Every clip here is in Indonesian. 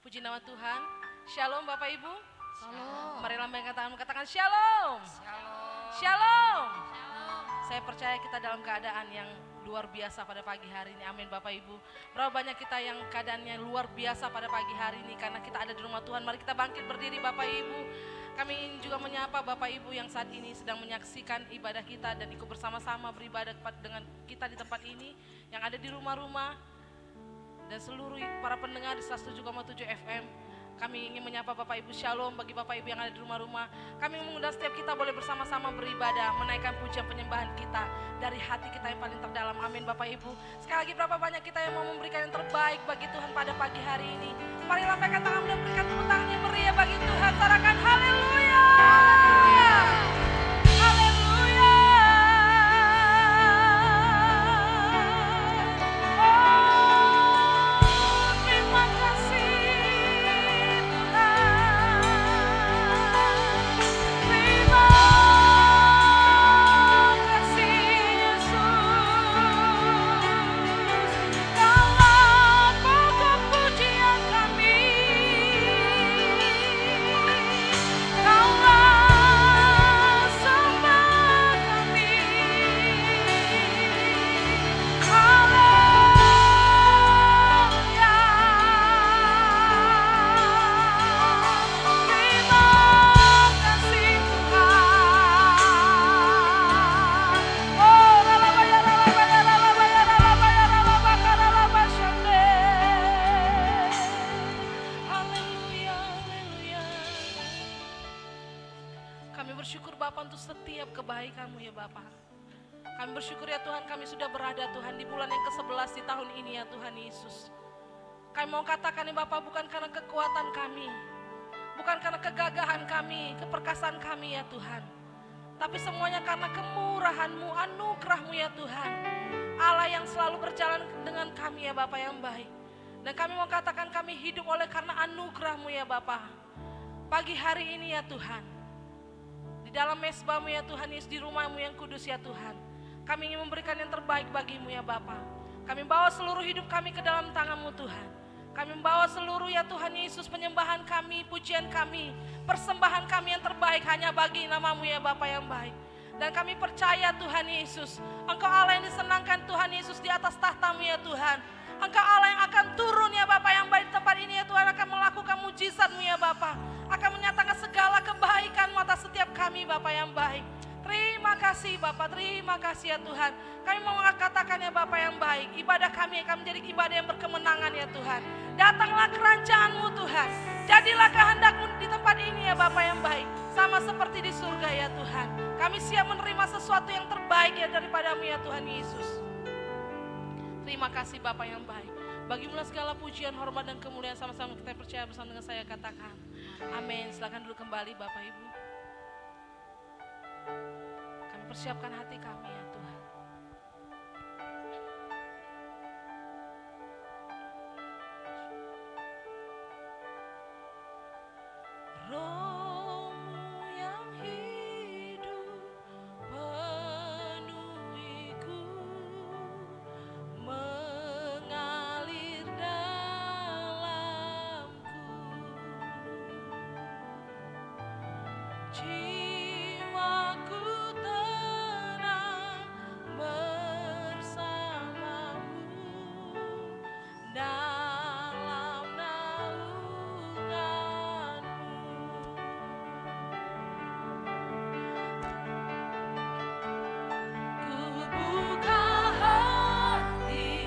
Puji nama Tuhan. Shalom Bapak Ibu. Shalom. Mari lambaikan tangan, katakan shalom. Shalom. Shalom. Shalom. Saya percaya kita dalam keadaan yang luar biasa pada pagi hari ini. Amin Bapak Ibu. Berapa banyak kita yang keadaannya luar biasa pada pagi hari ini karena kita ada di rumah Tuhan. Mari kita bangkit berdiri Bapak Ibu. Kami ingin juga menyapa Bapak Ibu yang saat ini sedang menyaksikan ibadah kita dan ikut bersama-sama beribadah dengan kita di tempat ini, yang ada di rumah-rumah dan seluruh para pendengar di 107,7 FM. Kami ingin menyapa Bapak Ibu, shalom bagi Bapak Ibu yang ada di rumah-rumah. Kami mengundang setiap kita boleh bersama-sama beribadah, menaikkan pujian penyembahan kita dari hati kita yang paling terdalam. Amin Bapak Ibu. Sekali lagi berapa banyak kita yang mau memberikan yang terbaik bagi Tuhan pada pagi hari ini. Mari lambaikan tangan dan berikan tepuk tangan yang meriah bagi Tuhan. Sorakan haleluya. Haleluya. Oh, terima kasih. Kebaikan-Mu ya Bapak. Kami bersyukur ya Tuhan, kami sudah berada Tuhan di bulan yang ke-11 di tahun ini ya Tuhan Yesus. Kami mau katakan ya Bapak, bukan karena kekuatan kami, bukan karena kegagahan kami, keperkasaan kami ya Tuhan, tapi semuanya karena kemurahan-Mu, anugerah-Mu ya Tuhan. Allah yang selalu berjalan dengan kami ya Bapak yang baik. Dan kami mau katakan kami hidup oleh karena anugerah-Mu ya Bapak. Pagi hari ini ya Tuhan, dalam mesbah-Mu ya Tuhan Yesus, di rumah-Mu yang kudus ya Tuhan, kami ingin memberikan yang terbaik bagi-Mu ya Bapa. Kami bawa seluruh hidup kami ke dalam tangan-Mu Tuhan. Kami membawa seluruh ya Tuhan Yesus, penyembahan kami, pujian kami, persembahan kami yang terbaik hanya bagi nama-Mu ya Bapa yang baik. Dan kami percaya Tuhan Yesus, Engkau Allah yang disenangkan Tuhan Yesus di atas tahta-Mu ya Tuhan. Engkau Allah yang akan turun ya Bapa yang baik di tempat ini ya Tuhan, akan melakukan mujizat-Mu ya Bapa, akan menyatakan segala kebaikan-Mu atas setiap kami Bapa yang baik. Terima kasih Bapa, terima kasih ya Tuhan. Kami mau katakan ya Bapa yang baik, ibadah kami akan menjadi ibadah yang berkemenangan ya Tuhan. Datanglah kerajaan-Mu Tuhan, jadilah kehendak-Mu di tempat ini ya Bapa yang baik, sama seperti di surga ya Tuhan. Kami siap menerima sesuatu yang terbaik ya daripada-Mu ya Tuhan Yesus. Terima kasih Bapa yang baik. Bagi-Mu segala pujian, hormat dan kemuliaan, sama-sama kita percaya bersama dengan saya katakan amin. Silakan dulu kembali Bapak Ibu. Kami persiapkan hati kami ya Tuhan. Roh-Mu yang hidup penuhiku, mengalir dalamku. Jiwaku tenang bersama-Mu dalam naungan-Mu. Ku buka hati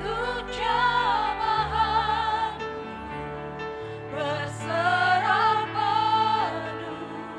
untuk jamahan-Mu, berserah penuh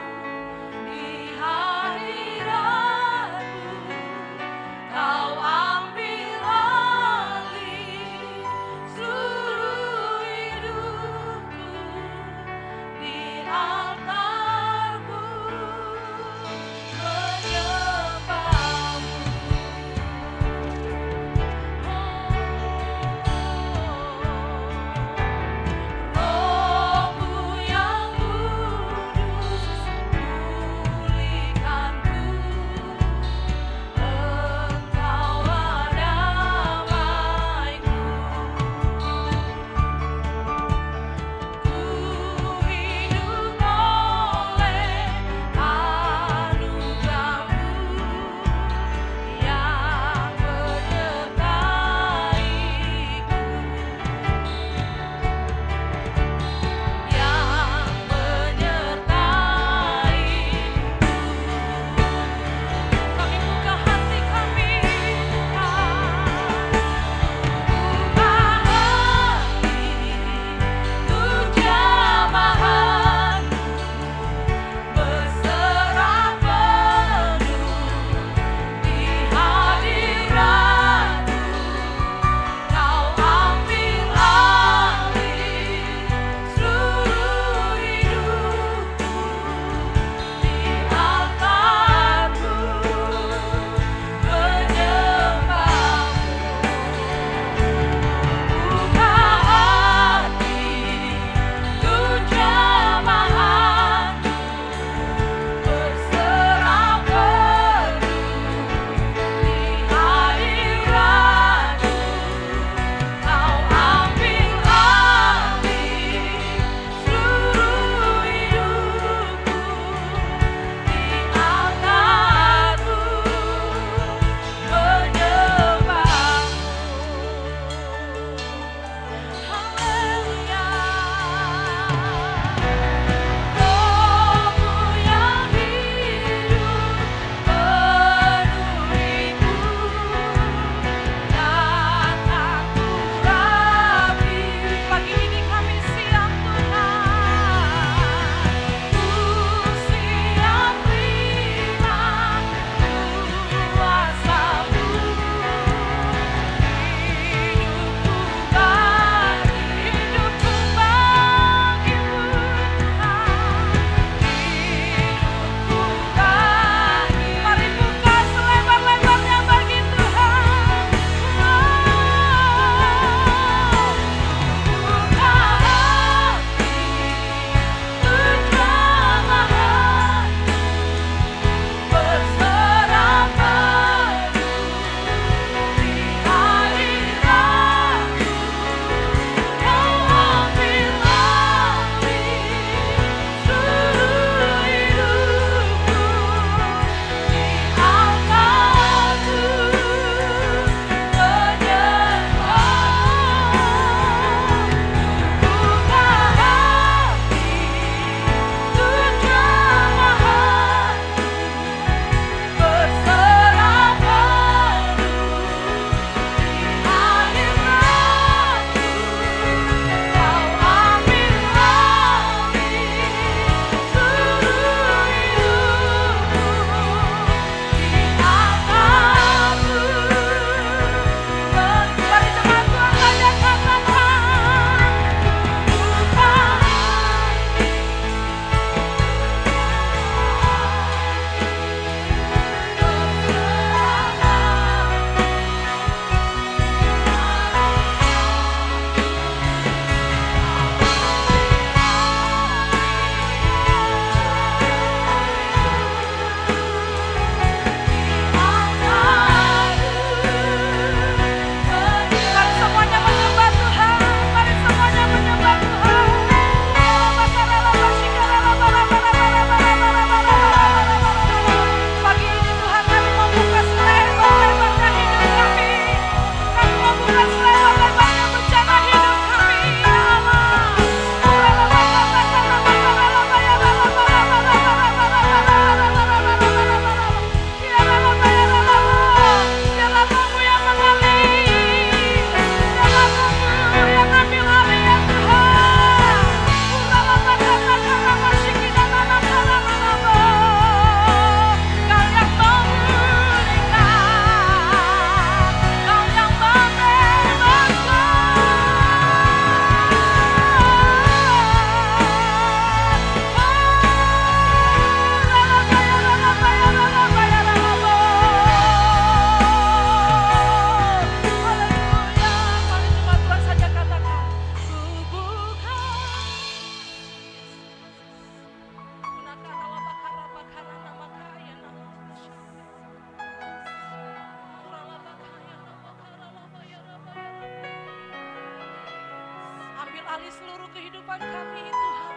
alih seluruh kehidupan kami Tuhan.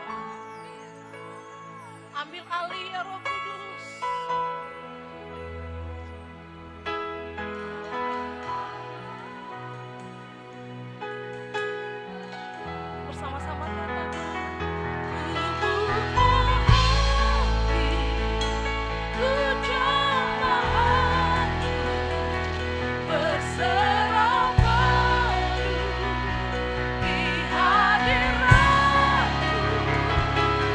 Ambil alih ya Roh Kudus. Bersama-sama katakan. Berserah padu di hadirat-Mu,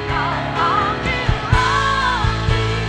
Kau ambil alih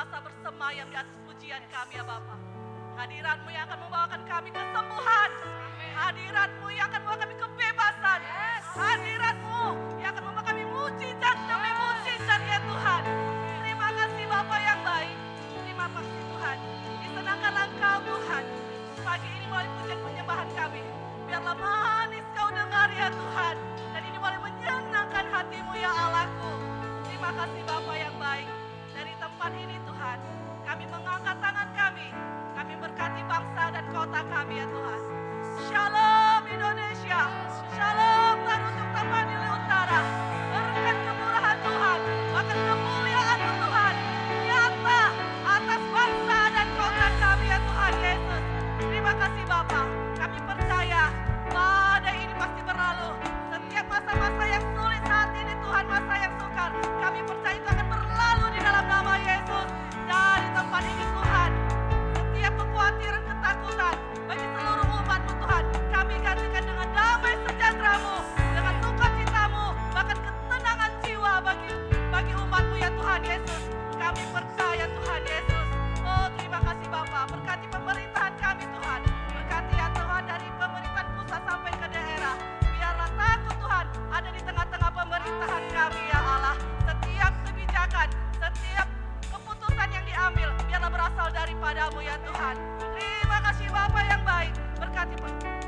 kuasa bersemayam di atas pujian kami ya Bapa. Hadirat-Mu yang akan membawakan kami kesembuhan. Hadirat-Mu yang akan membawa kami kebebasan. Hadirat-Mu yang akan membawa kami mujizat demi mujizat ya Tuhan. Terima kasih Bapa yang baik. Terima kasih Tuhan. Disenangkanlah Engkau Tuhan. Pagi ini melalui pujian penyembahan kami. Biarlah manis Kau dengar ya Tuhan. Dan ini boleh menyenangkan hati-Mu ya Allahku. Terima kasih Bapa yang baik. Dari tempat ini Tuhan, kami mengangkat tangan kami. Kami berkati bangsa dan kota kami ya Tuhan. Shalom Indonesia. Shalom Tuhan untuk Tapanuli Utara. Berkat kemurahan Tuhan, bahkan kemuliaan-Mu Tuhan nyata atas bangsa dan kota kami ya Tuhan Yesus. Terima kasih Bapa. Kami percaya badai ini pasti berlalu. Setiap masa-masa yang sulit saat ini Tuhan, masa yang sukar, kami percaya itu akan berlalu di dalam nama Yesus. Dari tempat ini Tuhan, setiap kekhawatiran, ketakutan bagi seluruh umat-Mu Tuhan, kami gantikan dengan damai sejahtera-Mu, dengan sukacita-Mu, bahkan ketenangan jiwa bagi umat-Mu ya Tuhan Yesus. Kami percaya Tuhan Yesus. Oh terima kasih Bapa. Berkati pemerintahan kami Tuhan. Berkati ya Tuhan dari pemerintahan pusat sampai ke daerah. Biarlah takut Tuhan ada di tengah-tengah pemerintahan kami ya Allah. Setiap kebijakan, setiap keputusan yang diambil biarlah berasal daripada-Mu ya Tuhan. Terima kasih Bapa yang baik. Berkati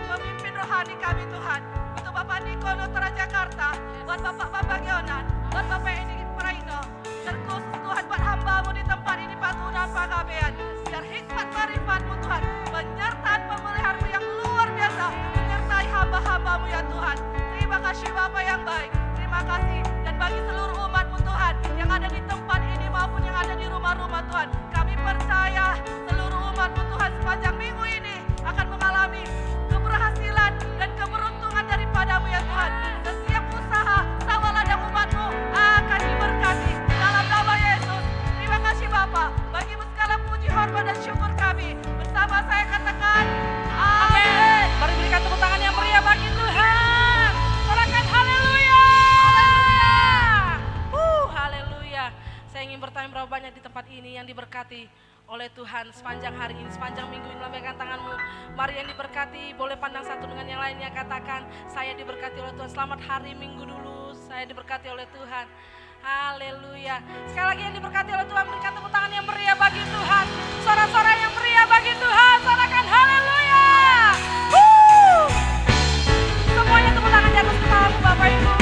pemimpin rohani kami Tuhan. Untuk Bapak Nikono Tera Jakarta, buat Bapak Bambang Yonan, buat Bapak Edi Praino, terkhusus Tuhan buat hamba-Mu di tempat ini Pak Tuhan Pak Gabean. Biar hikmat marifat-Mu Tuhan, penyertaan pemeliharaan-Mu yang luar biasa menyertai hamba-hamba-Mu ya Tuhan. Terima kasih Bapa yang baik. Terima kasih dan bagi seluruh umat-Mu Tuhan yang ada di tempat ini maupun yang ada di rumah-rumah Tuhan, kami percaya seluruh umat-Mu Tuhan sepanjang minggu ini akan mengalami keberhasilan dan keberuntungan daripada-Mu ya Tuhan. Setiap usaha sawah ladang umat-Mu akan diberkati dalam nama Yesus. Terima kasih Bapa. Bagi-Mu segala puji, hormat dan syukur kami. Bersama saya katakan amin. Mari berikan tepuk tangan yang meriah bagi Tuhan. Sorakan haleluya. Haleluya. Saya ingin bertanya berapa banyak di tempat ini yang diberkati oleh Tuhan sepanjang hari ini, sepanjang minggu ini. Lambaikan tanganmu. Mari yang diberkati, boleh pandang satu dengan yang lainnya. Katakan, saya diberkati oleh Tuhan. Selamat hari Minggu dulu. Saya diberkati oleh Tuhan. Haleluya. Sekali lagi yang diberkati oleh Tuhan, berikan tepuk tangan yang meriah bagi Tuhan. Suara-suara yang meriah bagi Tuhan. Sorakan haleluya. Semuanya tepuk tangan di atas kepalamu Bapak Ibu.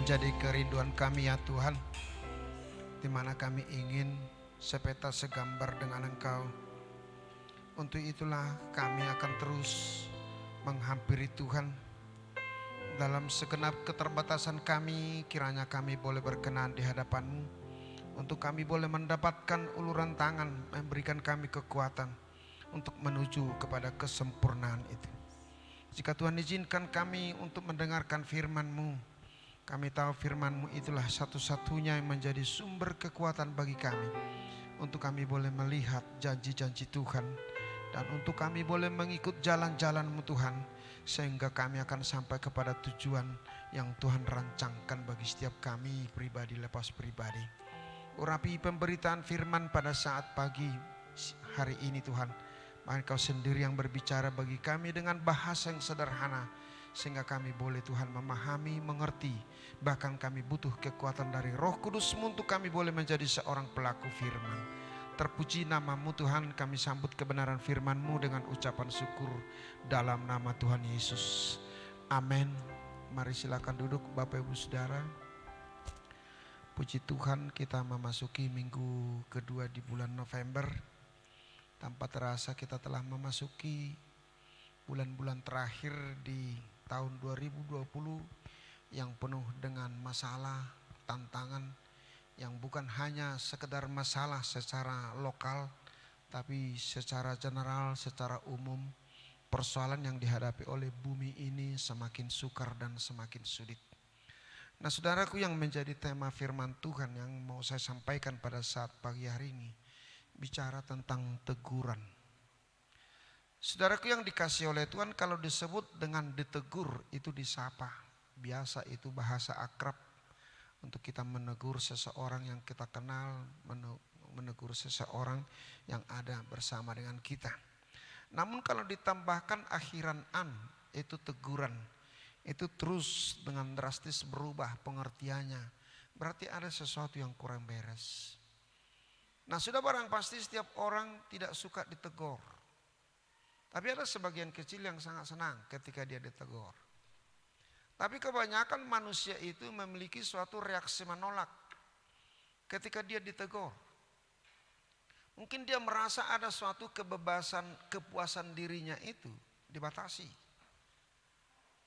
menjadi kerinduan kami ya Tuhan, di mana kami ingin sepeta segambar dengan Engkau. Untuk itulah kami akan terus menghampiri Tuhan. Dalam segenap keterbatasan kami, kiranya kami boleh berkenan di hadapan-Mu, untuk kami boleh mendapatkan uluran tangan, memberikan kami kekuatan untuk menuju kepada kesempurnaan itu. Jika Tuhan izinkan kami untuk mendengarkan firman-Mu, kami tahu firman-Mu itulah satu-satunya yang menjadi sumber kekuatan bagi kami, untuk kami boleh melihat janji-janji Tuhan, dan untuk kami boleh mengikut jalan-jalan-Mu Tuhan, sehingga kami akan sampai kepada tujuan yang Tuhan rancangkan bagi setiap kami pribadi lepas pribadi. Urapi pemberitaan firman pada saat pagi hari ini Tuhan, maka Engkau sendiri yang berbicara bagi kami dengan bahasa yang sederhana, sehingga kami boleh Tuhan memahami, mengerti. Bahkan kami butuh kekuatan dari Roh Kudus-Mu untuk kami boleh menjadi seorang pelaku firman. Terpuji nama-Mu Tuhan, kami sambut kebenaran firman-Mu dengan ucapan syukur dalam nama Tuhan Yesus. Amin. Mari silakan duduk Bapak Ibu Saudara. Puji Tuhan, kita memasuki minggu kedua di bulan November. Tanpa terasa kita telah memasuki bulan-bulan terakhir di tahun 2020 yang penuh dengan masalah, tantangan yang bukan hanya sekedar masalah secara lokal, tapi secara general, secara umum, persoalan yang dihadapi oleh bumi ini semakin sukar dan semakin sulit. Nah saudaraku, yang menjadi tema firman Tuhan yang mau saya sampaikan pada saat pagi hari ini, bicara tentang teguran. Saudaraku yang dikasihi oleh Tuhan, kalau disebut dengan ditegur itu disapa. Biasa itu bahasa akrab untuk kita menegur seseorang yang kita kenal, menegur seseorang yang ada bersama dengan kita. Namun kalau ditambahkan akhiran an, itu teguran, itu terus dengan drastis berubah pengertiannya. Berarti ada sesuatu yang kurang beres. Nah sudah barang pasti setiap orang tidak suka ditegur. Tapi ada sebagian kecil yang sangat senang ketika dia ditegur. Tapi kebanyakan manusia itu memiliki suatu reaksi menolak ketika dia ditegur. Mungkin dia merasa ada suatu kebebasan, kepuasan dirinya itu dibatasi.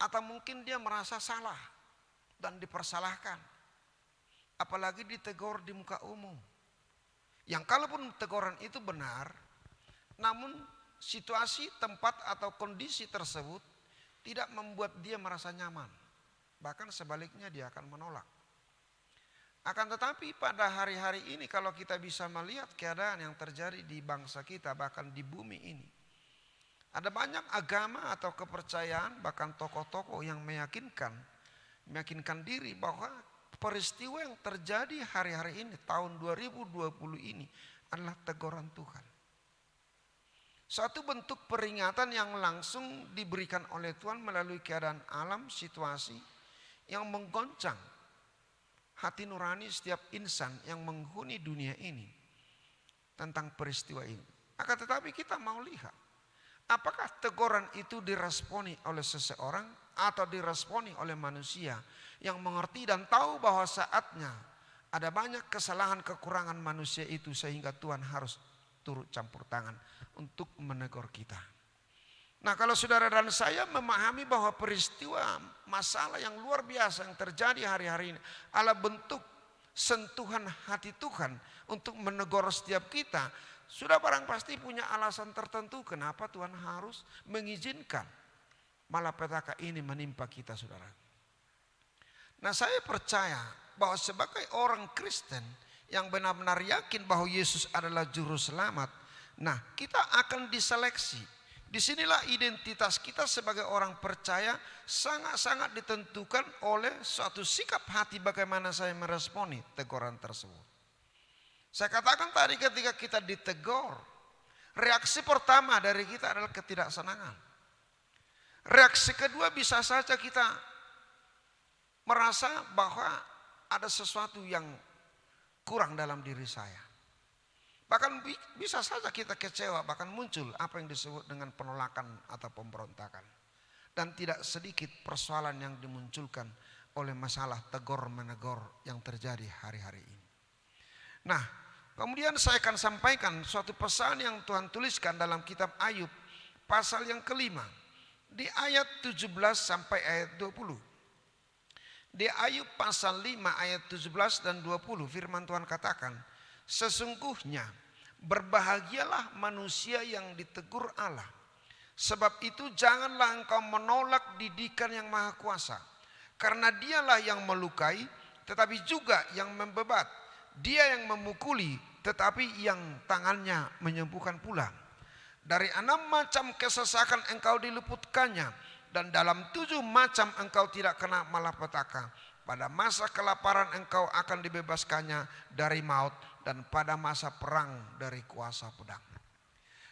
Atau mungkin dia merasa salah dan dipersalahkan. Apalagi ditegur di muka umum. Yang kalaupun teguran itu benar, namun situasi, tempat atau kondisi tersebut tidak membuat dia merasa nyaman. Bahkan sebaliknya dia akan menolak. Akan tetapi pada hari-hari ini kalau kita bisa melihat keadaan yang terjadi di bangsa kita, bahkan di bumi ini, ada banyak agama atau kepercayaan, bahkan tokoh-tokoh yang meyakinkan diri bahwa peristiwa yang terjadi hari-hari ini, tahun 2020 ini adalah teguran Tuhan. Suatu bentuk peringatan yang langsung diberikan oleh Tuhan melalui keadaan alam, situasi yang menggoncang hati nurani setiap insan yang menghuni dunia ini tentang peristiwa ini. Akan tetapi kita mau lihat, apakah teguran itu diresponi oleh seseorang atau diresponi oleh manusia yang mengerti dan tahu bahwa saatnya ada banyak kesalahan kekurangan manusia itu sehingga Tuhan harus turut campur tangan untuk menegur kita. Nah kalau saudara dan saya memahami bahwa peristiwa masalah yang luar biasa yang terjadi hari-hari ini adalah bentuk sentuhan hati Tuhan untuk menegur setiap kita, sudah barang pasti punya alasan tertentu kenapa Tuhan harus mengizinkan malapetaka ini menimpa kita saudara. Nah saya percaya bahwa sebagai orang Kristen yang benar-benar yakin bahwa Yesus adalah juru selamat, nah kita akan diseleksi. Disinilah identitas kita sebagai orang percaya sangat-sangat ditentukan oleh suatu sikap hati bagaimana saya meresponi teguran tersebut. Saya katakan tadi ketika kita ditegur, reaksi pertama dari kita adalah ketidaksenangan. Reaksi kedua bisa saja kita merasa bahwa ada sesuatu yang kurang dalam diri saya. Bahkan bisa saja kita kecewa, bahkan muncul apa yang disebut dengan penolakan atau pemberontakan. Dan tidak sedikit persoalan yang dimunculkan oleh masalah tegor-menegor yang terjadi hari-hari ini. Nah, kemudian saya akan sampaikan suatu pesan yang Tuhan tuliskan dalam kitab Ayub pasal yang kelima di ayat 17 sampai ayat 20. Di Ayub pasal 5 ayat 17 dan 20 firman Tuhan katakan, sesungguhnya berbahagialah manusia yang ditegur Allah. Sebab itu janganlah engkau menolak didikan yang maha kuasa. Karena dialah yang melukai tetapi juga yang membebat. Dia yang memukuli tetapi yang tangannya menyembuhkan pula. Dari 6 macam kesesakan engkau diluputkannya. Dan dalam 7 macam engkau tidak kena malapetaka. Pada masa kelaparan engkau akan dibebaskannya dari maut. Dan pada masa perang dari kuasa pedang.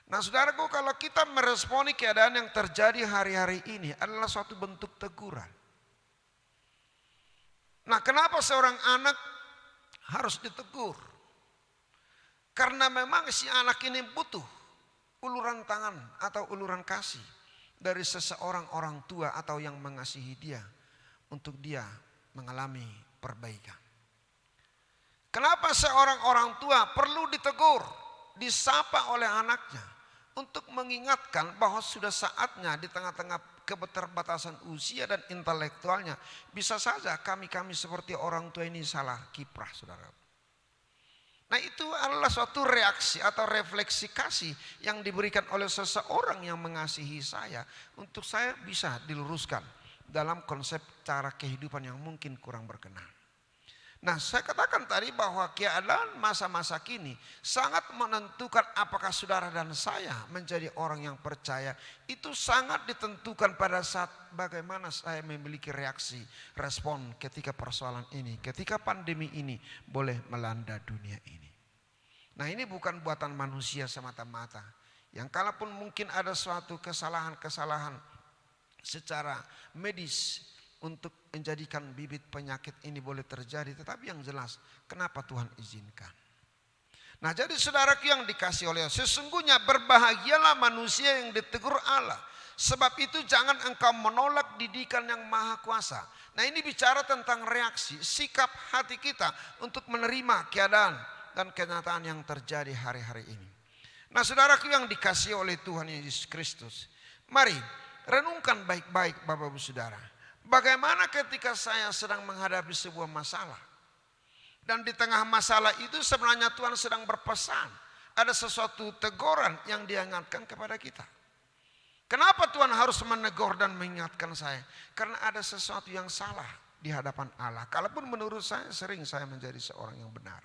Nah saudaraku, kalau kita meresponi keadaan yang terjadi hari-hari ini adalah suatu bentuk teguran. Nah kenapa seorang anak harus ditegur? Karena memang si anak ini butuh uluran tangan atau uluran kasih dari seseorang orang tua atau yang mengasihi dia untuk dia mengalami perbaikan. Kenapa seorang orang tua perlu ditegur, disapa oleh anaknya untuk mengingatkan bahwa sudah saatnya di tengah-tengah keterbatasan usia dan intelektualnya bisa saja kami seperti orang tua ini salah kiprah, saudara. Nah itu adalah suatu reaksi atau refleksi kasih yang diberikan oleh seseorang yang mengasihi saya untuk saya bisa diluruskan dalam konsep cara kehidupan yang mungkin kurang berkenan. Nah saya katakan tadi bahwa keadaan masa-masa kini sangat menentukan apakah saudara dan saya menjadi orang yang percaya. Itu sangat ditentukan pada saat bagaimana saya memiliki reaksi, respon ketika persoalan ini, ketika pandemi ini boleh melanda dunia ini. Nah ini bukan buatan manusia semata-mata. Yang kalaupun mungkin ada suatu kesalahan-kesalahan secara medis untuk menjadikan bibit penyakit ini boleh terjadi. Tetapi yang jelas kenapa Tuhan izinkan. Nah jadi saudaraku yang dikasih oleh Allah, sesungguhnya berbahagialah manusia yang ditegur Allah. Sebab itu jangan engkau menolak didikan yang maha kuasa. Nah ini bicara tentang reaksi, sikap hati kita untuk menerima keadaan dan kenyataan yang terjadi hari-hari ini. Nah saudaraku yang dikasihi oleh Tuhan Yesus Kristus, mari renungkan baik-baik Bapak Ibu Saudara. Bagaimana ketika saya sedang menghadapi sebuah masalah. Dan di tengah masalah itu sebenarnya Tuhan sedang berpesan. Ada sesuatu teguran yang diingatkan kepada kita. Kenapa Tuhan harus menegur dan mengingatkan saya? Karena ada sesuatu yang salah di hadapan Allah. Kalaupun menurut saya sering saya menjadi seorang yang benar.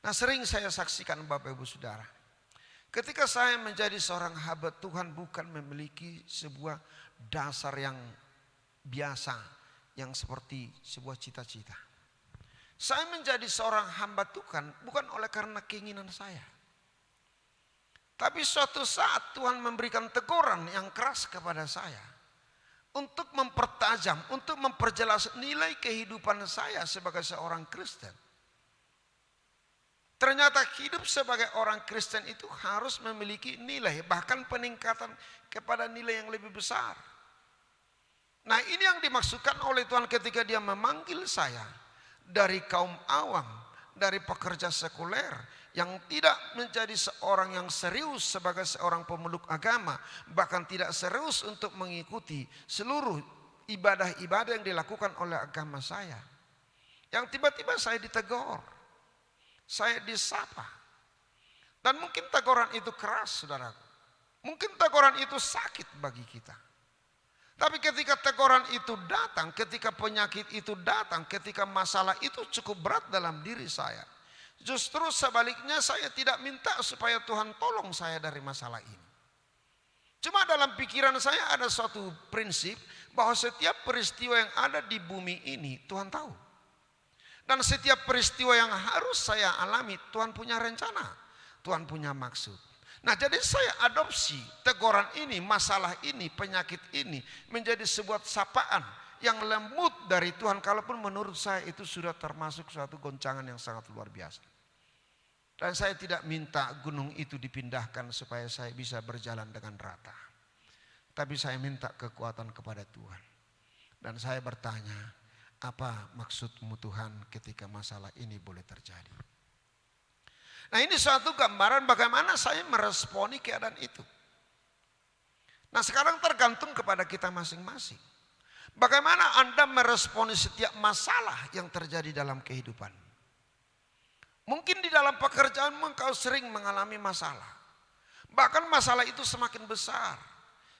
Nah sering saya saksikan Bapak Ibu Saudara. Ketika saya menjadi seorang hamba Tuhan bukan memiliki sebuah dasar yang biasa. Yang seperti sebuah cita-cita. Saya menjadi seorang hamba Tuhan bukan oleh karena keinginan saya. Tapi suatu saat Tuhan memberikan teguran yang keras kepada saya. Untuk mempertajam, untuk memperjelas nilai kehidupan saya sebagai seorang Kristen. Ternyata hidup sebagai orang Kristen itu harus memiliki nilai. Bahkan peningkatan kepada nilai yang lebih besar. Nah ini yang dimaksudkan oleh Tuhan ketika dia memanggil saya. Dari kaum awam, dari pekerja sekuler yang tidak menjadi seorang yang serius sebagai seorang pemeluk agama, bahkan tidak serius untuk mengikuti seluruh ibadah-ibadah yang dilakukan oleh agama saya. Yang tiba-tiba saya ditegur, saya disapa. Dan mungkin teguran itu keras, saudaraku. Mungkin teguran itu sakit bagi kita. Tapi ketika teguran itu datang, ketika penyakit itu datang, ketika masalah itu cukup berat dalam diri saya. Justru sebaliknya saya tidak minta supaya Tuhan tolong saya dari masalah ini. Cuma dalam pikiran saya ada suatu prinsip bahwa setiap peristiwa yang ada di bumi ini Tuhan tahu. Dan setiap peristiwa yang harus saya alami Tuhan punya rencana, Tuhan punya maksud. Nah jadi saya adopsi teguran ini, masalah ini, penyakit ini menjadi sebuah sapaan yang lembut dari Tuhan. Kalaupun menurut saya itu sudah termasuk suatu goncangan yang sangat luar biasa. Dan saya tidak minta gunung itu dipindahkan supaya saya bisa berjalan dengan rata. Tapi saya minta kekuatan kepada Tuhan. Dan saya bertanya, apa maksudmu Tuhan ketika masalah ini boleh terjadi? Nah, ini suatu gambaran bagaimana saya meresponi keadaan itu. Nah, sekarang tergantung kepada kita masing-masing. Bagaimana Anda meresponi setiap masalah yang terjadi dalam kehidupan. Mungkin di dalam pekerjaanmu engkau sering mengalami masalah. Bahkan masalah itu semakin besar.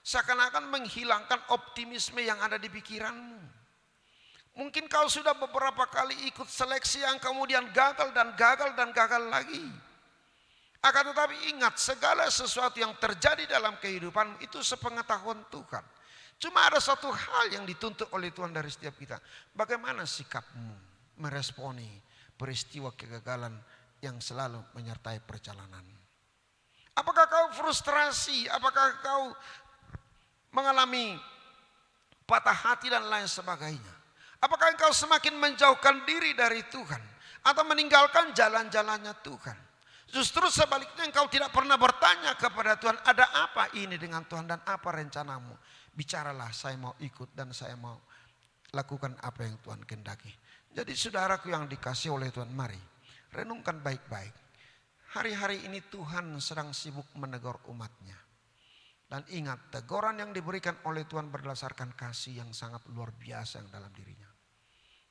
Seakan-akan menghilangkan optimisme yang ada di pikiranmu. Mungkin kau sudah beberapa kali ikut seleksi yang kemudian gagal dan gagal dan gagal lagi. Akan tetapi ingat, segala sesuatu yang terjadi dalam kehidupan itu sepengetahuan Tuhan. Cuma ada satu hal yang dituntut oleh Tuhan dari setiap kita. Bagaimana sikapmu meresponi peristiwa kegagalan yang selalu menyertai perjalanan? Apakah kau frustrasi? Apakah kau mengalami patah hati dan lain sebagainya? Apakah engkau semakin menjauhkan diri dari Tuhan atau meninggalkan jalan-jalannya Tuhan? Justru sebaliknya engkau tidak pernah bertanya kepada Tuhan, ada apa ini dengan Tuhan dan apa rencanamu? Bicaralah, saya mau ikut dan saya mau lakukan apa yang Tuhan kehendaki. Jadi saudaraku yang dikasihi oleh Tuhan, mari renungkan baik-baik. Hari-hari ini Tuhan sedang sibuk menegur umatnya. Dan ingat, teguran yang diberikan oleh Tuhan berdasarkan kasih yang sangat luar biasa yang dalam dirinya.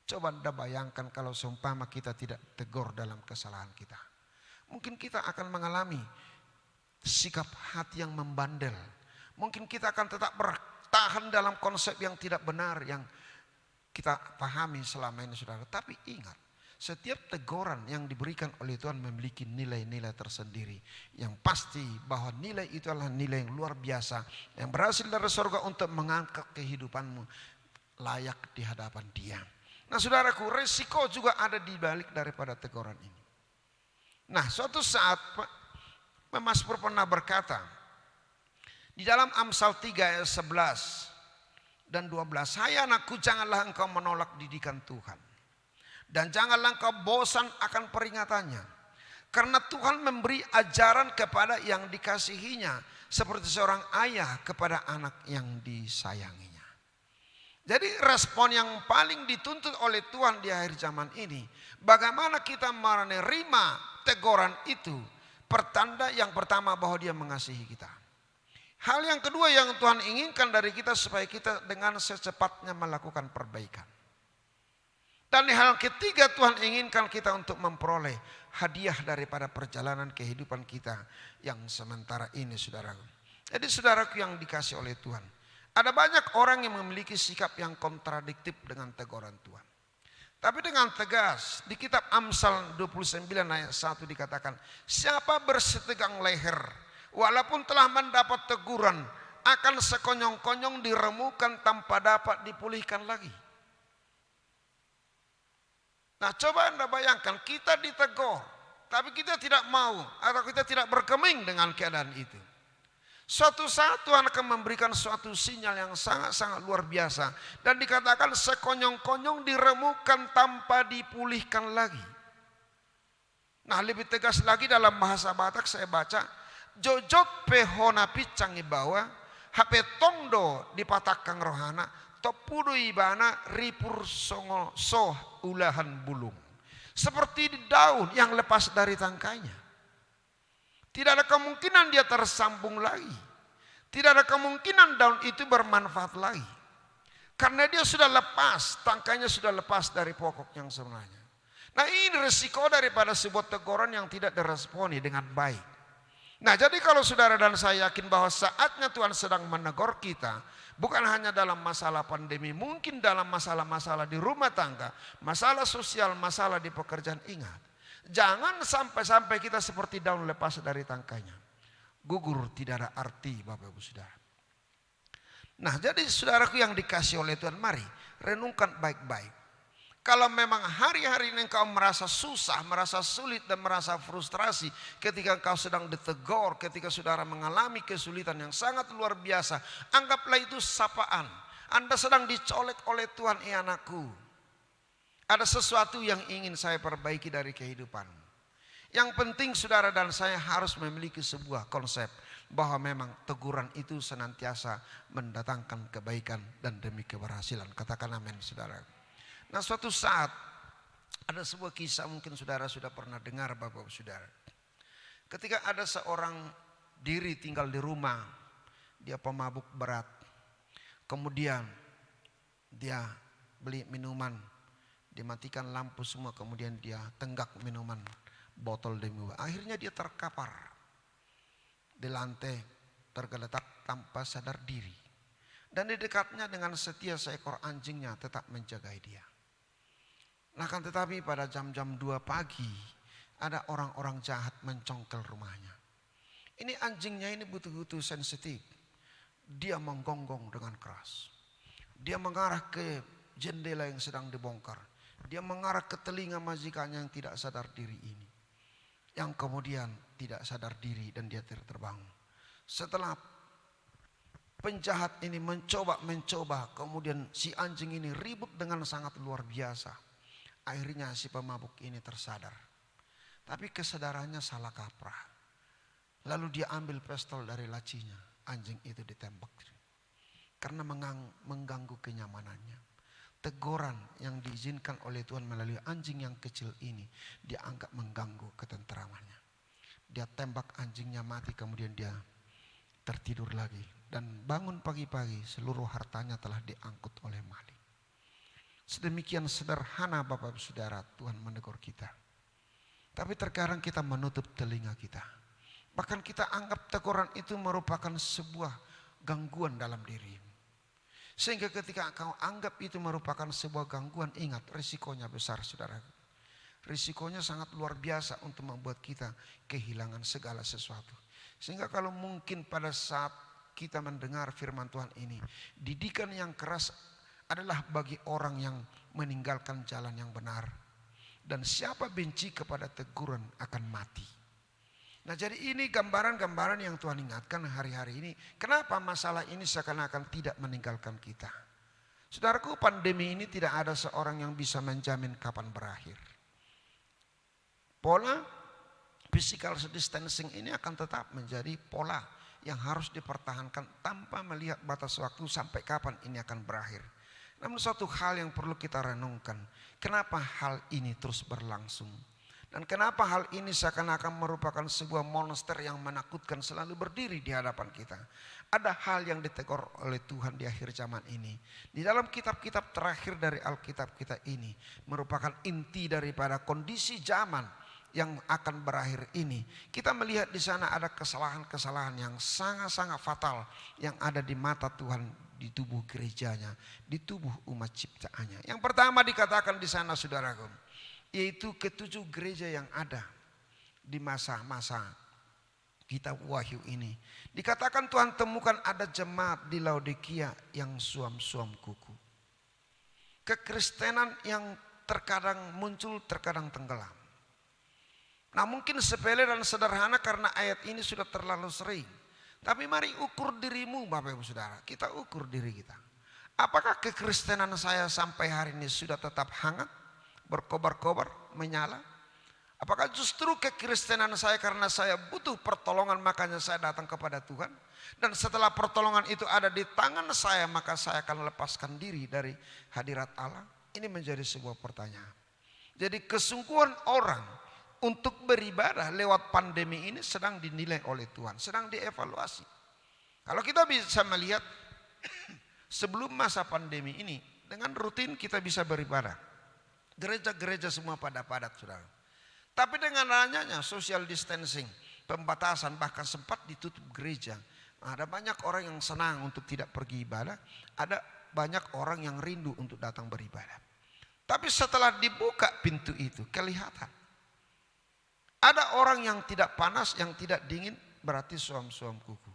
Coba Anda bayangkan kalau seumpama kita tidak tegur dalam kesalahan kita. Mungkin kita akan mengalami sikap hati yang membandel. Mungkin kita akan tetap bertahan dalam konsep yang tidak benar yang kita pahami selama ini, saudara. Tapi ingat, setiap teguran yang diberikan oleh Tuhan memiliki nilai-nilai tersendiri. Yang pasti bahwa nilai itu adalah nilai yang luar biasa. Yang berhasil dari surga untuk mengangkat kehidupanmu layak di hadapan Dia. Nah saudaraku, resiko juga ada di balik daripada teguran ini. Nah suatu saat Mazmur pernah berkata, di dalam Amsal 3 ayat 11 dan 12. Hai anakku, janganlah engkau menolak didikan Tuhan. Dan janganlah engkau bosan akan peringatannya. Karena Tuhan memberi ajaran kepada yang dikasihinya. Seperti seorang ayah kepada anak yang disayanginya. Jadi respon yang paling dituntut oleh Tuhan di akhir zaman ini. Bagaimana kita menerima teguran itu. Pertanda yang pertama bahwa Dia mengasihi kita. Hal yang kedua yang Tuhan inginkan dari kita supaya kita dengan secepatnya melakukan perbaikan. Dan hal ketiga Tuhan inginkan kita untuk memperoleh hadiah daripada perjalanan kehidupan kita yang sementara ini saudaraku. Jadi saudaraku yang dikasih oleh Tuhan. Ada banyak orang yang memiliki sikap yang kontradiktif dengan teguran Tuhan. Tapi dengan tegas di kitab Amsal 29 ayat 1 dikatakan. Siapa bersetegang leher walaupun telah mendapat teguran akan sekonyong-konyong diremukan tanpa dapat dipulihkan lagi. Nah coba Anda bayangkan kita ditegur, tapi kita tidak mau atau kita tidak bergeming dengan keadaan itu. Suatu saat Tuhan akan memberikan suatu sinyal yang sangat-sangat luar biasa. Dan dikatakan sekonyong-konyong diremukan tanpa dipulihkan lagi. Nah lebih tegas lagi dalam bahasa Batak saya baca. Jojot pehona picang ibawa, hape tongdo dipatakang rohana. Topudu ibana ripur songo soh ulahan bulung. Seperti daun yang lepas dari tangkainya. Tidak ada kemungkinan dia tersambung lagi. Tidak ada kemungkinan daun itu bermanfaat lagi. Karena dia sudah lepas, tangkainya sudah lepas dari pokok yang sebenarnya. Nah ini risiko daripada sebuah teguran yang tidak diresponi dengan baik. Nah jadi kalau saudara dan saya yakin bahwa saatnya Tuhan sedang menegur kita. Bukan hanya dalam masalah pandemi, mungkin dalam masalah-masalah di rumah tangga, masalah sosial, masalah di pekerjaan. Ingat, jangan sampai-sampai kita seperti daun lepas dari tangkainya. Gugur tidak ada arti Bapak Ibu Saudara. Nah jadi saudaraku yang dikasih oleh Tuhan, mari renungkan baik-baik. Kalau memang hari-hari ini engkau merasa susah, merasa sulit dan merasa frustrasi ketika engkau sedang ditegur, ketika saudara mengalami kesulitan yang sangat luar biasa, anggaplah itu sapaan. Anda sedang dicolek oleh Tuhan, anakku. Ada sesuatu yang ingin saya perbaiki dari kehidupan. Yang penting saudara dan saya harus memiliki sebuah konsep. bahwa memang teguran itu senantiasa mendatangkan kebaikan dan demi keberhasilan. Katakan amin, saudara. Nah, suatu saat ada sebuah kisah, mungkin saudara sudah pernah dengar, Bapak Saudara. Ketika ada seorang diri tinggal di rumah, dia pemabuk berat. Kemudian dia beli minuman, dimatikan lampu semua, kemudian dia tenggak minuman botol demi botol. Akhirnya dia terkapar di lantai, tergeletak tanpa sadar diri. Dan di dekatnya dengan setia seekor anjingnya tetap menjagai dia. Nah, kan tetapi pada jam-jam 2 pagi ada orang-orang jahat mencongkel rumahnya. Ini anjingnya ini betul-betul sensitif. Dia menggonggong dengan keras. Dia mengarah ke jendela yang sedang dibongkar. Dia mengarah ke telinga majikannya yang tidak sadar diri ini. Yang kemudian tidak sadar diri dan dia terbangun. Setelah penjahat ini mencoba, kemudian si anjing ini ribut dengan sangat luar biasa. Akhirnya si pemabuk ini tersadar. Tapi kesadarannya salah kaprah. Lalu dia ambil pistol dari lacinya. Anjing itu ditembak. Karena mengganggu kenyamanannya. Teguran yang diizinkan oleh Tuhan melalui anjing yang kecil ini dianggap mengganggu ketenteramannya. Dia tembak anjingnya mati, kemudian dia tertidur lagi. Dan bangun pagi-pagi seluruh hartanya telah diangkut oleh maling. Sedemikian sederhana Bapak Saudara Tuhan menegur kita. Tapi terkadang kita menutup telinga kita. Bahkan kita anggap teguran itu merupakan sebuah gangguan dalam diri. Sehingga ketika kau anggap itu merupakan sebuah gangguan, ingat risikonya besar, saudara. Risikonya sangat luar biasa untuk membuat kita kehilangan segala sesuatu. Sehingga kalau mungkin pada saat kita mendengar firman Tuhan ini, didikan yang keras adalah bagi orang yang meninggalkan jalan yang benar. Dan siapa benci kepada teguran akan mati. Nah, jadi ini gambaran-gambaran yang Tuhan ingatkan hari-hari ini. Kenapa masalah ini seakan-akan tidak meninggalkan kita? Saudaraku, pandemi ini tidak ada seorang yang bisa menjamin kapan berakhir. Pola physical distancing ini akan tetap menjadi pola yang harus dipertahankan tanpa melihat batas waktu sampai kapan ini akan berakhir. Namun satu hal yang perlu kita renungkan, kenapa hal ini terus berlangsung? Dan kenapa hal ini seakan-akan merupakan sebuah monster yang menakutkan selalu berdiri di hadapan kita. Ada hal yang ditegur oleh Tuhan di akhir zaman ini. Di dalam kitab-kitab terakhir dari Alkitab kita ini merupakan inti daripada kondisi zaman yang akan berakhir ini. Kita melihat di sana ada kesalahan-kesalahan yang sangat-sangat fatal yang ada di mata Tuhan, di tubuh gerejanya, di tubuh umat ciptaannya. Yang pertama dikatakan di sana, saudaraku, yaitu ketujuh gereja yang ada di masa-masa kitab Wahyu ini. Dikatakan Tuhan temukan ada jemaat di Laodikia yang suam-suam kuku. Kekristenan yang terkadang muncul, terkadang tenggelam. Nah, mungkin sepele dan sederhana karena ayat ini sudah terlalu sering. Tapi mari ukur dirimu Bapak Ibu Saudara. Kita ukur diri kita. Apakah kekristenan saya sampai hari ini sudah tetap hangat, berkobar-kobar, menyala? Apakah justru kekristenan saya karena saya butuh pertolongan makanya saya datang kepada Tuhan? Dan setelah pertolongan itu ada di tangan saya maka saya akan lepaskan diri dari hadirat Allah? Ini menjadi sebuah pertanyaan. Jadi kesungguhan orang untuk beribadah lewat pandemi ini sedang dinilai oleh Tuhan, sedang dievaluasi. Kalau kita bisa melihat sebelum masa pandemi ini dengan rutin kita bisa beribadah. Gereja-gereja semua pada padat, saudara. Tapi dengan adanya social distancing, pembatasan, bahkan sempat ditutup gereja. Ada banyak orang yang senang untuk tidak pergi ibadah. Ada banyak orang yang rindu untuk datang beribadah. Tapi setelah dibuka pintu itu, kelihatan. Ada orang yang tidak panas, yang tidak dingin, berarti suam-suam kuku.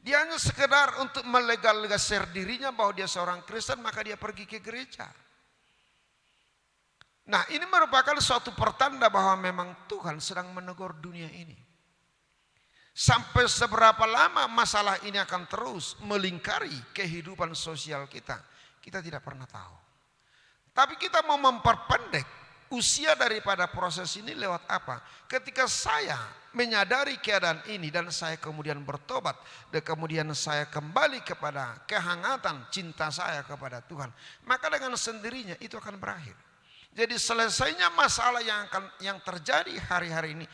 Dia hanya sekedar untuk melegalisir dirinya bahwa dia seorang Kristen, maka dia pergi ke gereja. Nah, ini merupakan suatu pertanda bahwa memang Tuhan sedang menegur dunia ini. Sampai seberapa lama masalah ini akan terus melingkari kehidupan sosial kita, kita tidak pernah tahu. Tapi kita mau memperpendek Usia daripada proses ini lewat apa? Ketika saya menyadari keadaan ini dan saya kemudian bertobat dan kemudian saya kembali kepada kehangatan cinta saya kepada Tuhan, maka dengan sendirinya itu akan berakhir. Jadi selesainya masalah yang terjadi hari-hari ini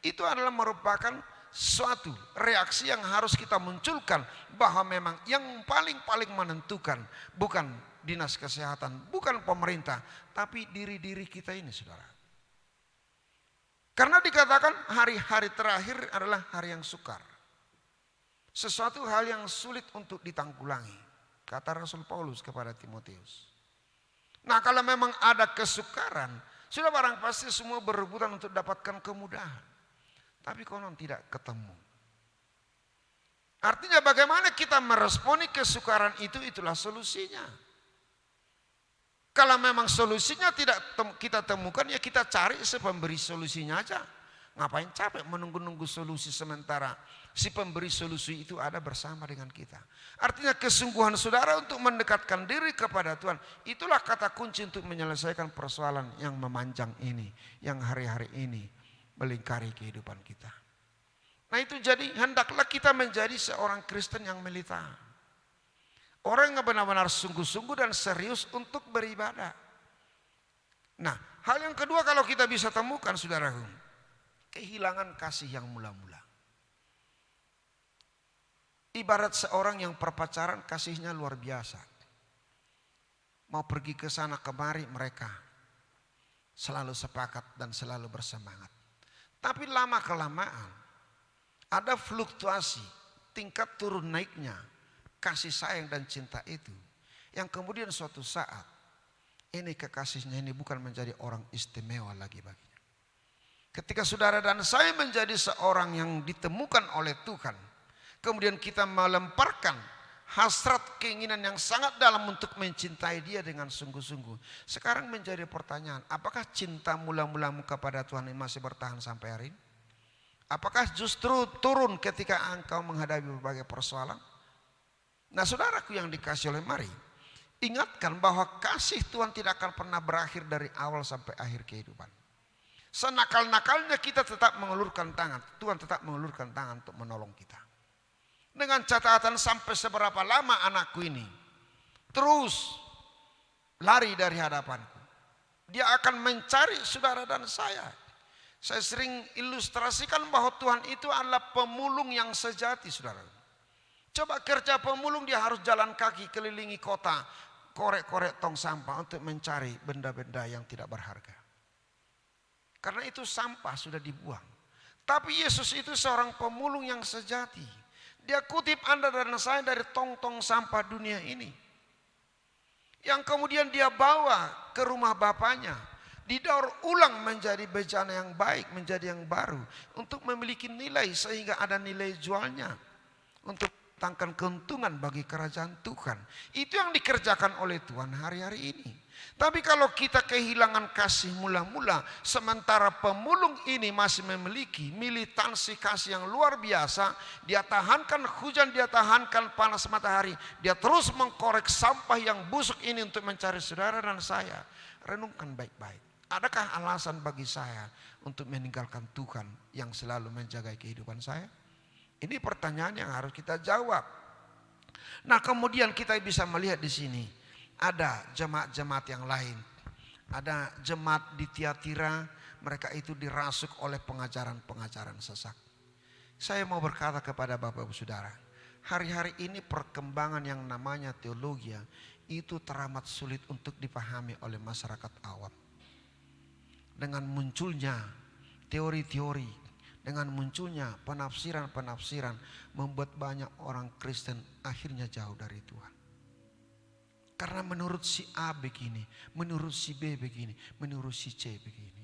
itu adalah merupakan suatu reaksi yang harus kita munculkan, bahwa memang yang paling menentukan bukan dinas kesehatan, bukan pemerintah, tapi diri kita ini, saudara. Karena dikatakan hari-hari terakhir adalah hari yang sukar. Sesuatu hal yang sulit untuk ditanggulangi, kata Rasul Paulus kepada Timotius. Nah, kalau memang ada kesukaran, sudah barang pasti semua berebutan untuk dapatkan kemudahan. Tapi konon tidak ketemu. Artinya bagaimana kita meresponi kesukaran itu, itulah solusinya. Kalau memang solusinya tidak kita temukan, ya kita cari si pemberi solusinya aja. Ngapain capek menunggu-nunggu solusi sementara si pemberi solusi itu ada bersama dengan kita. Artinya kesungguhan saudara untuk mendekatkan diri kepada Tuhan, itulah kata kunci untuk menyelesaikan persoalan yang memanjang ini, yang hari-hari ini melingkari kehidupan kita. Nah itu jadi hendaklah kita menjadi seorang Kristen yang melita. Orang yang benar-benar sungguh-sungguh dan serius untuk beribadah. Nah, hal yang kedua kalau kita bisa temukan, saudaraku, kehilangan kasih yang mula-mula. Ibarat seorang yang berpacaran, kasihnya luar biasa. Mau pergi ke sana kemari, mereka selalu sepakat dan selalu bersemangat. Tapi lama-kelamaan ada fluktuasi, tingkat turun naiknya kasih sayang dan cinta itu, yang kemudian suatu saat ini kekasihnya ini bukan menjadi orang istimewa lagi baginya. Ketika saudara dan saya menjadi seorang yang ditemukan oleh Tuhan, kemudian kita melemparkan hasrat keinginan yang sangat dalam untuk mencintai Dia dengan sungguh-sungguh. Sekarang menjadi pertanyaan, apakah cinta mula-mulamu kepada Tuhan ini masih bertahan sampai hari ini? Apakah justru turun ketika engkau menghadapi berbagai persoalan? Nah, saudaraku yang dikasih oleh, mari ingatkan bahwa kasih Tuhan tidak akan pernah berakhir dari awal sampai akhir kehidupan. Senakal-nakalnya kita tetap mengulurkan tangan, Tuhan tetap mengulurkan tangan untuk menolong kita. Dengan catatan sampai seberapa lama anakku ini terus lari dari hadapanku, dia akan mencari saudara dan saya. Saya sering ilustrasikan bahwa Tuhan itu adalah pemulung yang sejati, saudara. Coba kerja pemulung, dia harus jalan kaki kelilingi kota, korek-korek tong sampah untuk mencari benda-benda yang tidak berharga. Karena itu sampah sudah dibuang. Tapi Yesus itu seorang pemulung yang sejati. Dia kutip Anda dan saya dari tong-tong sampah dunia ini. Yang kemudian dia bawa ke rumah Bapaknya. Didaur ulang menjadi bejana yang baik, menjadi yang baru. Untuk memiliki nilai sehingga ada nilai jualnya. Untuk mendatangkan keuntungan bagi kerajaan Tuhan. Itu yang dikerjakan oleh Tuhan hari-hari ini. Tapi kalau kita kehilangan kasih mula-mula, sementara pemulung ini masih memiliki militansi kasih yang luar biasa, dia tahankan hujan, dia tahankan panas matahari, dia terus mengkorek sampah yang busuk ini untuk mencari saudara dan saya. Renungkan baik-baik. Adakah alasan bagi saya untuk meninggalkan Tuhan yang selalu menjaga kehidupan saya? Ini pertanyaan yang harus kita jawab. Nah, kemudian kita bisa melihat di sini ada jemaat-jemaat yang lain. Ada jemaat di Tiatira, mereka itu dirasuk oleh pengajaran-pengajaran sesat. Saya mau berkata kepada Bapak Ibu Saudara, hari-hari ini perkembangan yang namanya teologi itu teramat sulit untuk dipahami oleh masyarakat awam. Dengan munculnya teori-teori, dengan munculnya penafsiran-penafsiran, membuat banyak orang Kristen akhirnya jauh dari Tuhan. Karena menurut si A begini, menurut si B begini, menurut si C begini.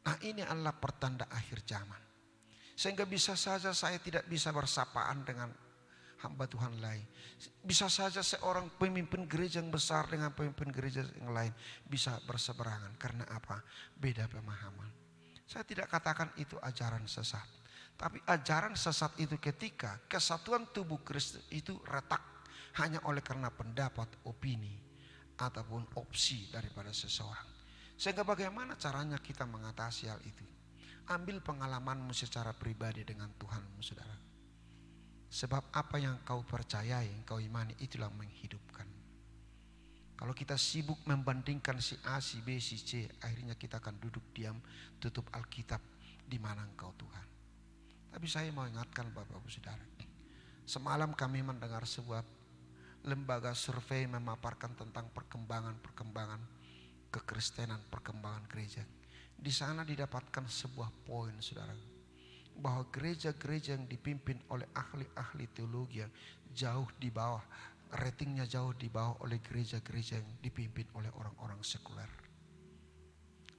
Nah, ini adalah pertanda akhir zaman. Sehingga bisa saja saya tidak bisa bersapaan dengan hamba Tuhan lain. Bisa saja seorang pemimpin gereja yang besar dengan pemimpin gereja yang lain bisa berseberangan. Karena apa? Beda pemahaman. Saya tidak katakan itu ajaran sesat. Tapi ajaran sesat itu ketika kesatuan tubuh Kristus itu retak hanya oleh karena pendapat, opini, ataupun opsi daripada seseorang. Sehingga bagaimana caranya kita mengatasi hal itu? Ambil pengalamanmu secara pribadi dengan Tuhanmu, saudara. Sebab apa yang kau percayai, kau imani, itulah menghidupkan. Kalau kita sibuk membandingkan si A, si B, si C, akhirnya kita akan duduk diam, tutup Alkitab, di mana engkau Tuhan. Tapi saya mau ingatkan Bapak Ibu Saudara, semalam kami mendengar sebuah lembaga survei memaparkan tentang perkembangan kekristenan, perkembangan gereja. Di sana didapatkan sebuah poin, saudara, bahwa gereja-gereja yang dipimpin oleh ahli-ahli teologi jauh di bawah, ratingnya jauh di bawah oleh gereja-gereja yang dipimpin oleh orang-orang sekuler.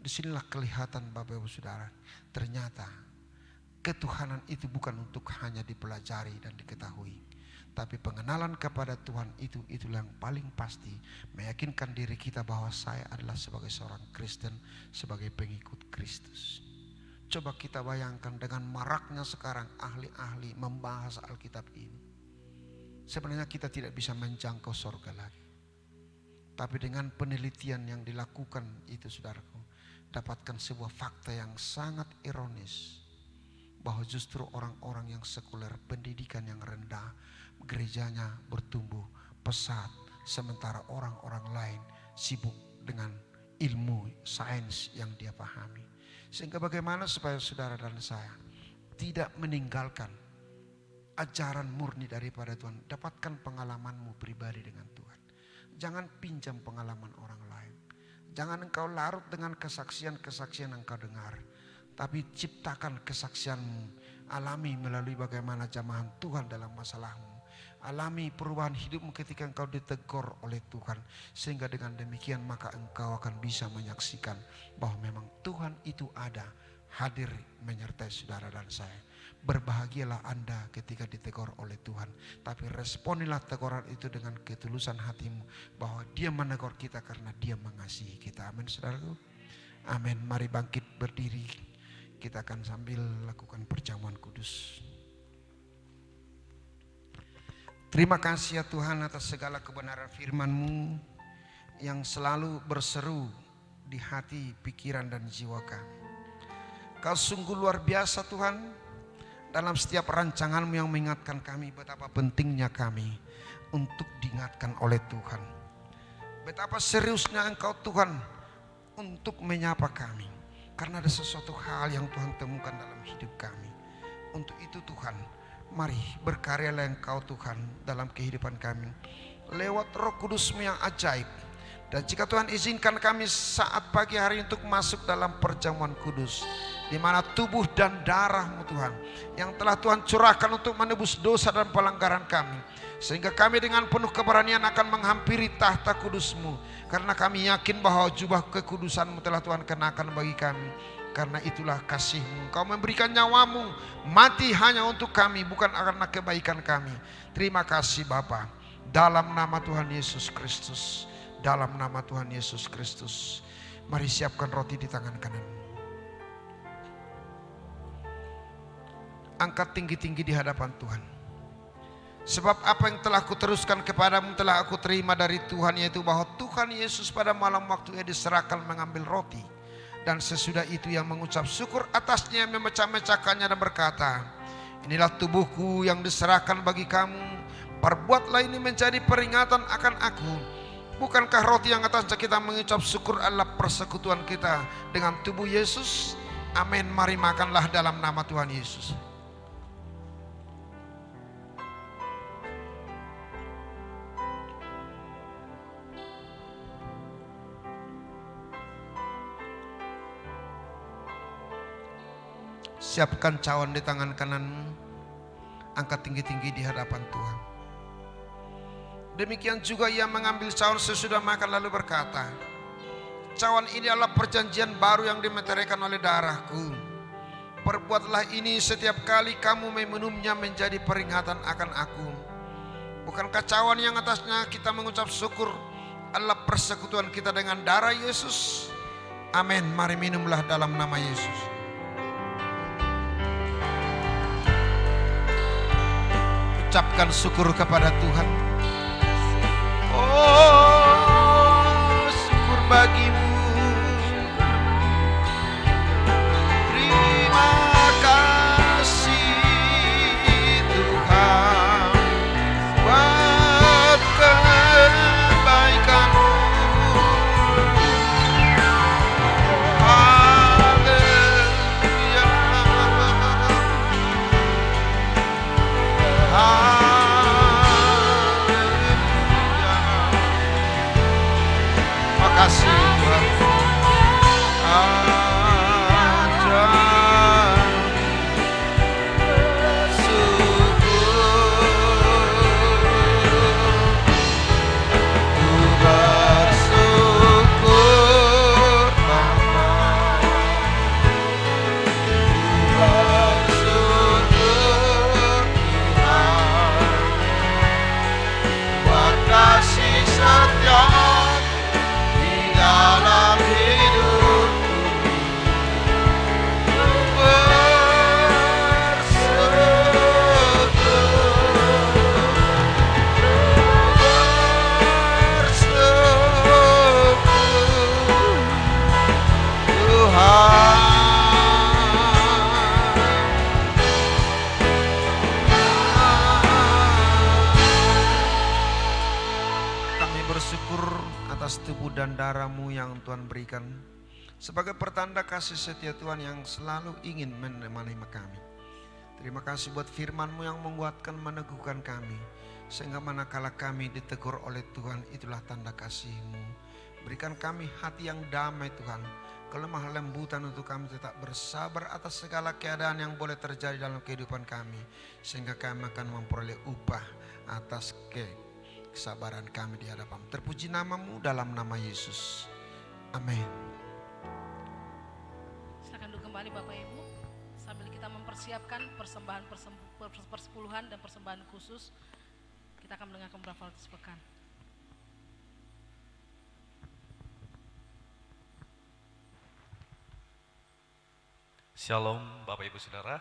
Disinilah kelihatan Bapak Ibu Saudara, ternyata ketuhanan itu bukan untuk hanya dipelajari dan diketahui, tapi pengenalan kepada Tuhan itulah yang paling pasti meyakinkan diri kita bahwa saya adalah sebagai seorang Kristen, sebagai pengikut Kristus. Coba kita bayangkan dengan maraknya sekarang ahli-ahli membahas Alkitab ini. Sebenarnya kita tidak bisa menjangkau surga lagi. Tapi dengan penelitian yang dilakukan itu, saudaraku, dapatkan sebuah fakta yang sangat ironis, bahwa justru orang-orang yang sekuler, pendidikan yang rendah, gerejanya bertumbuh pesat, sementara orang-orang lain sibuk dengan ilmu sains yang dia pahami. Sehingga bagaimana supaya saudara dan saya tidak meninggalkan ajaran murni daripada Tuhan. Dapatkan pengalamanmu pribadi dengan Tuhan. Jangan pinjam pengalaman orang lain. Jangan engkau larut dengan kesaksian-kesaksian yang engkau dengar. Tapi ciptakan kesaksianmu. Alami melalui bagaimana jamahan Tuhan dalam masalahmu. Alami perubahan hidupmu ketika engkau ditegur oleh Tuhan. Sehingga dengan demikian maka engkau akan bisa menyaksikan bahwa memang Tuhan itu ada, hadir menyertai saudara dan saya. Berbahagialah Anda ketika ditegur oleh Tuhan. Tapi responilah teguran itu dengan ketulusan hatimu, bahwa Dia menegur kita karena Dia mengasihi kita. Amin, saudaraku. Amin. Mari bangkit berdiri. Kita akan sambil lakukan perjamuan kudus. Terima kasih ya Tuhan atas segala kebenaran firman-Mu yang selalu berseru di hati, pikiran dan jiwa kami. Kau sungguh luar biasa Tuhan, dalam setiap rancangan-Mu yang mengingatkan kami betapa pentingnya kami untuk diingatkan oleh Tuhan. Betapa seriusnya Engkau Tuhan untuk menyapa kami, karena ada sesuatu hal yang Tuhan temukan dalam hidup kami. Untuk itu Tuhan, mari berkaryalah Engkau Tuhan dalam kehidupan kami lewat Roh Kudus-Mu yang ajaib. Dan jika Tuhan izinkan kami saat pagi hari untuk masuk dalam perjamuan kudus, di mana tubuh dan darah-Mu Tuhan yang telah Tuhan curahkan untuk menebus dosa dan pelanggaran kami, sehingga kami dengan penuh keberanian akan menghampiri tahta kudus-Mu, karena kami yakin bahwa jubah kekudusan-Mu telah Tuhan kenakan bagi kami. Karena itulah kasih-Mu, Engkau memberikan nyawa-Mu mati hanya untuk kami, bukan karena kebaikan kami. Terima kasih Bapa, dalam nama Tuhan Yesus Kristus, dalam nama Tuhan Yesus Kristus. Mari siapkan roti di tangan kanan. Angkat tinggi-tinggi di hadapan Tuhan. Sebab apa yang telah kuteruskan kepadamu telah aku terima dari Tuhan, yaitu bahwa Tuhan Yesus pada malam waktu Ia diserahkan mengambil roti, dan sesudah itu Ia mengucap syukur atasnya, memecah-mecahkannya dan berkata, inilah tubuhku yang diserahkan bagi kamu, perbuatlah ini menjadi peringatan akan aku. Bukankah roti yang atasnya kita mengucap syukur adalah persekutuan kita dengan tubuh Yesus? Amin. Mari makanlah dalam nama Tuhan Yesus. Siapkan cawan di tangan kananmu. Angkat tinggi-tinggi di hadapan Tuhan. Demikian juga Ia mengambil cawan sesudah makan lalu berkata, cawan ini adalah perjanjian baru yang dimeteraikan oleh darahku. Perbuatlah ini setiap kali kamu meminumnya menjadi peringatan akan aku. Bukankah cawan yang atasnya kita mengucap syukur adalah persekutuan kita dengan darah Yesus? Amin. Mari minumlah dalam nama Yesus. Ucapkan syukur kepada Tuhan. Oh, syukur bagimu dan darah-Mu yang Tuhan berikan sebagai pertanda kasih setia Tuhan yang selalu ingin menemani kami. Terima kasih buat firman-Mu yang menguatkan, meneguhkan kami. Sehingga manakala kami ditegur oleh Tuhan, itulah tanda kasih-Mu. Berikan kami hati yang damai Tuhan. Kelemah lembutan untuk kami tetap bersabar atas segala keadaan yang boleh terjadi dalam kehidupan kami. Sehingga kami akan memperoleh upah atas kesabaran kami di hadapan. Terpuji nama-Mu dalam nama Yesus. Amin. Silakan duduk kembali Bapak Ibu. Sambil kita mempersiapkan persembahan persepuluhan dan persembahan khusus, kita akan mendengarkan beberapa hal sepekan. Shalom Bapak Ibu Saudara.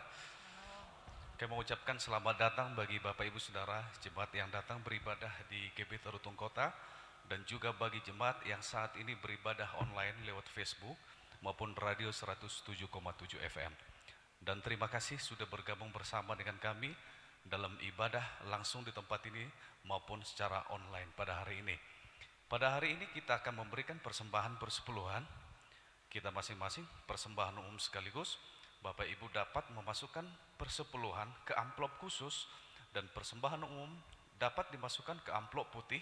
Kami mengucapkan selamat datang bagi Bapak Ibu Saudara jemaat yang datang beribadah di GBT Ruteng Kota, dan juga bagi jemaat yang saat ini beribadah online lewat Facebook maupun radio 107,7 FM. Dan terima kasih sudah bergabung bersama dengan kami dalam ibadah langsung di tempat ini maupun secara online pada hari ini. Pada hari ini kita akan memberikan persembahan persepuluhan. Kita masing-masing persembahan umum sekaligus. Bapak Ibu dapat memasukkan persepuluhan ke amplop khusus, dan persembahan umum dapat dimasukkan ke amplop putih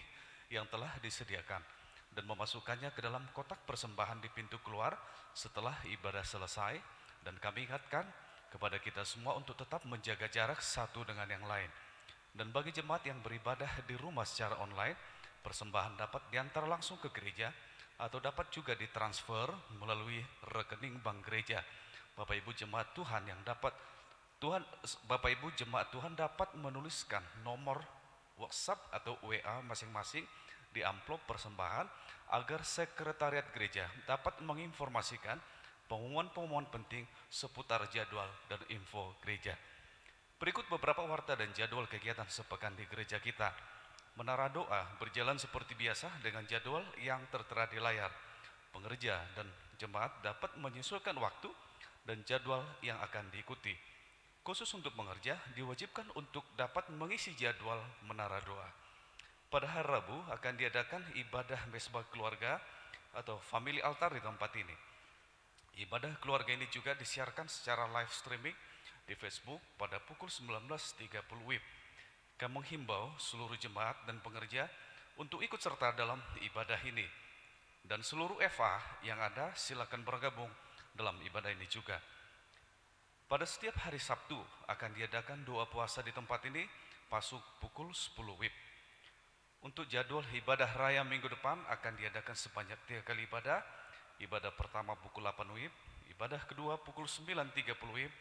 yang telah disediakan dan memasukkannya ke dalam kotak persembahan di pintu keluar setelah ibadah selesai. Dan kami ingatkan kepada kita semua untuk tetap menjaga jarak satu dengan yang lain. Dan bagi jemaat yang beribadah di rumah secara online, persembahan dapat diantar langsung ke gereja atau dapat juga ditransfer melalui rekening bank gereja. Bapak Ibu jemaat Tuhan yang dapat Bapak Ibu jemaat Tuhan dapat menuliskan nomor WhatsApp atau WA masing-masing di amplop persembahan agar sekretariat gereja dapat menginformasikan pengumuman-pengumuman penting seputar jadwal dan info gereja. Berikut beberapa warta dan jadwal kegiatan sepekan di gereja kita. Menara doa berjalan seperti biasa dengan jadwal yang tertera di layar. Pengerja dan jemaat dapat menyesuaikan waktu dan jadwal yang akan diikuti. Khusus untuk pengerja diwajibkan untuk dapat mengisi jadwal menara doa. Pada hari Rabu akan diadakan ibadah mesbah keluarga atau family altar di tempat ini. Ibadah keluarga ini juga disiarkan secara live streaming di Facebook pada pukul 19.30 WIB. Kami menghimbau seluruh jemaat dan pengerja untuk ikut serta dalam ibadah ini. Dan seluruh EVA yang ada silakan bergabung dalam ibadah ini juga. Pada setiap hari Sabtu akan diadakan doa puasa di tempat ini pasuk pukul 10 WIB. Untuk jadwal ibadah raya minggu depan akan diadakan sebanyak 3 kali ibadah. Ibadah pertama pukul 8 WIB, ibadah kedua pukul 9.30 WIB,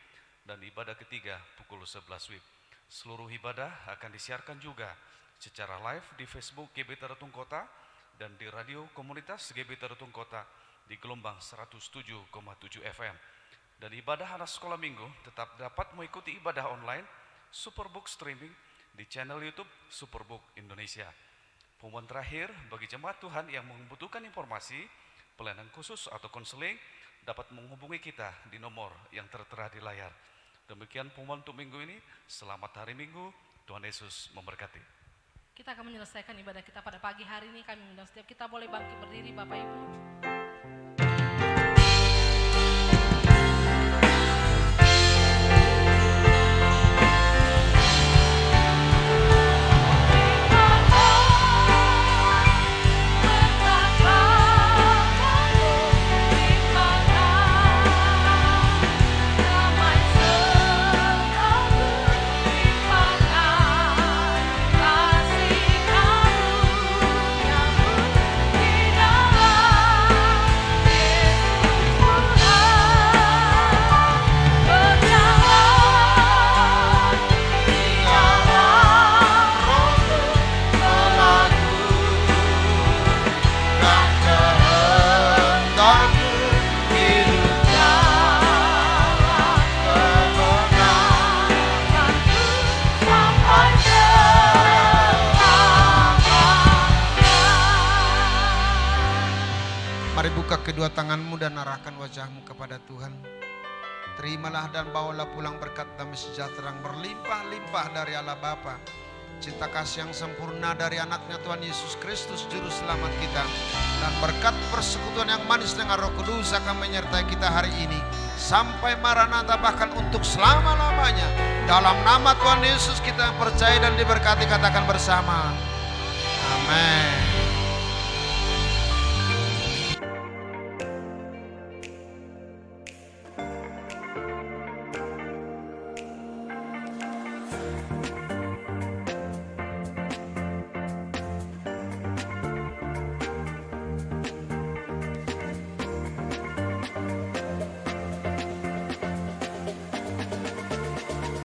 dan ibadah ketiga pukul 11 WIB. Seluruh ibadah akan disiarkan juga secara live di Facebook GBT Ruteng Kota dan di radio komunitas GBT Ruteng Kota di gelombang 107,7 FM. Dan ibadah anak sekolah minggu tetap dapat mengikuti ibadah online Superbook streaming di channel YouTube Superbook Indonesia. Pengumuman terakhir bagi jemaat Tuhan yang membutuhkan informasi, pelayanan khusus atau konseling dapat menghubungi kita di nomor yang tertera di layar. Demikian pengumuman untuk minggu ini. Selamat hari Minggu. Tuhan Yesus memberkati. Kita akan menyelesaikan ibadah kita pada pagi hari ini. Kami mengundang setiap kita boleh bangkit berdiri Bapak Ibu. Kedua tanganmu dan arahkan wajahmu kepada Tuhan. Terimalah dan bawalah pulang berkat damai sejahtera yang berlimpah-limpah dari Allah Bapa, cinta kasih yang sempurna dari anaknya Tuhan Yesus Kristus Juru Selamat kita, dan berkat persekutuan yang manis dengan Roh Kudus akan menyertai kita hari ini sampai Maranatha, bahkan untuk selama-lamanya. Dalam nama Tuhan Yesus kita yang percaya dan diberkati, katakan bersama amin.